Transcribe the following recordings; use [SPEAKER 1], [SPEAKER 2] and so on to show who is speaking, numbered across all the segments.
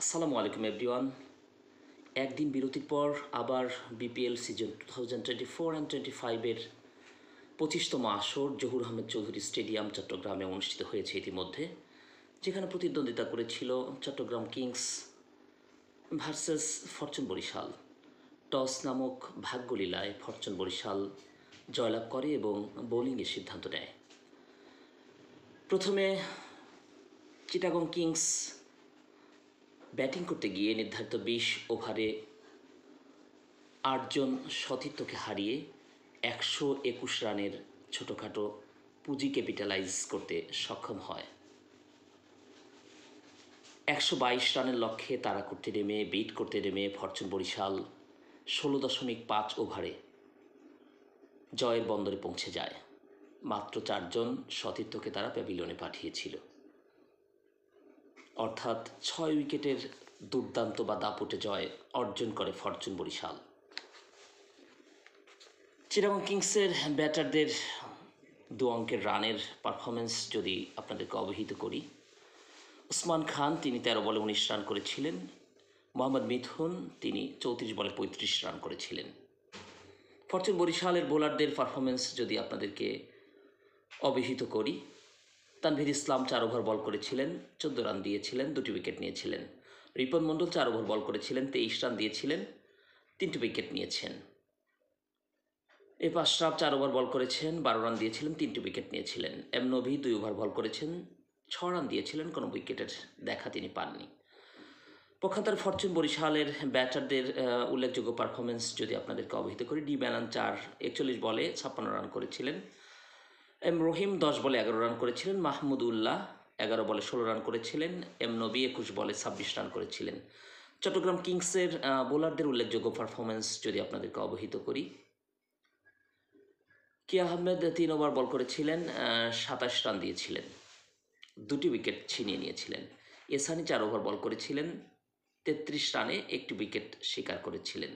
[SPEAKER 1] আসসালামু আলাইকুম এভরিওয়ান। একদিন বিরতির পর আবার বিপিএল সিজন 2024 অ্যান্ড 25-এর 25তম আসর জহুর আহমেদ চৌধুরী স্টেডিয়াম চট্টগ্রামে অনুষ্ঠিত হয়েছে ইতিমধ্যে, যেখানে প্রতিদ্বন্দ্বিতা করেছিল Chattogram Kings versus Fortune Barishal. Toss নামক ভাগ্যলীলায় ফরচুন বরিশাল জয়লাভ করে এবং বোলিংয়ের সিদ্ধান্ত নেয়। প্রথমে চিটাগং কিংস ব্যাটিং করতে গিয়ে নির্ধারিত 20 ওভারে 8 জন সতীর্থকে হারিয়ে 121 রানের ছোটোখাটো পুঁজি ক্যাপিটালাইজ করতে সক্ষম হয়। 122 রানের লক্ষ্যে তাড়া করতে নেমে বিট করতে নেমে ফরচুন বরিশাল 16.5 ওভারে জয়ের বন্দরে পৌঁছে যায়। মাত্র 4 জন সতীর্থকে তারা প্যাভিলিয়নে পাঠিয়েছিল, অর্থাৎ 6 উইকেটের দুর্দান্ত বা দাপুটে জয় অর্জন করে ফরচুন বরিশাল। চিটাগং কিংসের ব্যাটারদের 2 অঙ্কের রানের পারফরমেন্স যদি আপনাদেরকে অবহিত করি, ওসমান খান তিনি 13 বলে 19 রান করেছিলেন, মোহাম্মদ মিথুন তিনি 34 বলে 35 রান করেছিলেন। ফরচুন বরিশালের বোলারদের পারফরমেন্স যদি আপনাদেরকে অবহিত করি, তানভীর ইসলাম 4 ওভার বল করেছিলেন, 14 রান দিয়েছিলেন, 2টি উইকেট নিয়েছিলেন। রিপন মণ্ডল 4 ওভার বল করেছিলেন, 23 রান দিয়েছিলেন, 3টি উইকেট নিয়েছেন। এফ আশরাফ 4 ওভার বল করেছেন, 12 রান দিয়েছিলেন, 3টি উইকেট নিয়েছিলেন। এম নবী 2 ওভার বল করেছেন, 6 রান দিয়েছিলেন, কোনো উইকেটের দেখা তিনি পাননি। পক্ষান্তরে ফরচুন বরিশালের ব্যাটারদের উল্লেখযোগ্য পারফরমেন্স যদি আপনাদেরকে অবহিত করি, ডি ব্যানান 41 বলে 56 রান করেছিলেন, এম রহিম 10 বলে 11 রান করেছিলেন, মাহমুদ উল্লাহ 11 বলে 16 রান করেছিলেন, এম নবী 21 বলে 26 রান করেছিলেন। চট্টগ্রাম কিংসের বোলারদের উল্লেখযোগ্য পারফরমেন্স যদি আপনাদেরকে অবহিত করি, কিয়া আহমেদ 3 ওভার বল করেছিলেন, 27 রান দিয়েছিলেন, 2টি উইকেট ছিনিয়ে নিয়েছিলেন। এসানি 4 ওভার বল করেছিলেন, 33 রানে 1টি উইকেট শিকার করেছিলেন।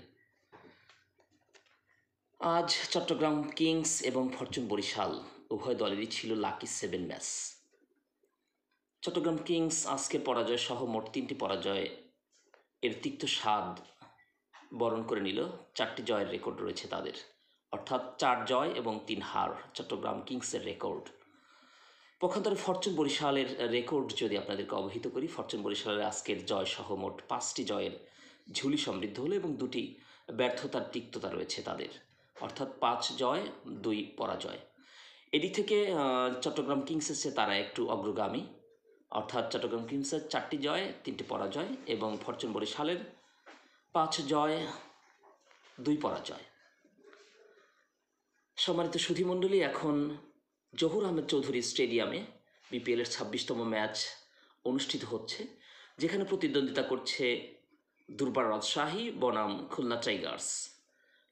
[SPEAKER 1] আজ চট্টগ্রাম কিংস এবং ফরচুন বরিশাল উভয় দলেরই ছিল লাকি 7 ম্যাচ। চট্টগ্রাম কিংস আজকের পরাজয় সহ মোট 3টি পরাজয় এর তিক্ত স্বাদ বরণ করে নিল। 4টি জয়ের রেকর্ড রয়েছে তাদের, অর্থাৎ 4 জয় এবং 3 হার চট্টগ্রাম কিংসের রেকর্ড। পক্ষান্তরে ফরচুন বরিশালের রেকর্ড যদি আপনাদেরকে অবহিত করি, ফরচুন বরিশালের আজকের জয় সহ মোট 5টি জয়ের ঝুলি সমৃদ্ধ হলো এবং 2টি ব্যর্থতার তিক্ততা রয়েছে তাদের, অর্থাৎ 5 জয় 2 পরাজয়। এদিক থেকে চট্টগ্রাম কিংসের চেয়ে তারা একটু অগ্রগামী, অর্থাৎ চট্টগ্রাম কিংসের 4টি জয় 3টি পরাজয় এবং ফরচুন বরিশালের 5 জয় 2 পরাজয়। সম্মানিত সুধীমণ্ডলী, এখন জহুর আহমেদ চৌধুরী স্টেডিয়ামে বিপিএলের 26তম ম্যাচ অনুষ্ঠিত হচ্ছে, যেখানে প্রতিদ্বন্দ্বিতা করছে দুর্বার রাজশাহী বনাম খুলনা টাইগার্স।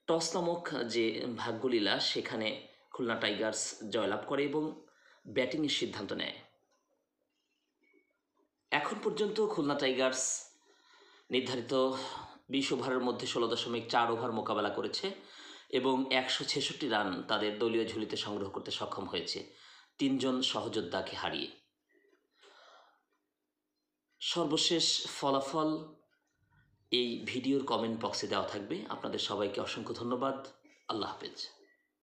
[SPEAKER 1] টস নামক যে ভাগ্যলীলা, সেখানে খুলনা টাইগার্স জয়লাভ করে এবং ব্যাটিংয়ের সিদ্ধান্ত নেয়। এখন পর্যন্ত খুলনা টাইগার্স নির্ধারিত 20 ওভারের মধ্যে 16.4 ওভার মোকাবেলা করেছে এবং 166 রান তাদের দলীয় ঝুলিতে সংগ্রহ করতে সক্ষম হয়েছে 3 জন সহযোদ্ধাকে হারিয়ে। সর্বশেষ ফলাফল এই ভিডিওর কমেন্ট বক্সে দেওয়া থাকবে। আপনাদের সবাইকে অসংখ্য ধন্যবাদ। আল্লাহ হাফেজ।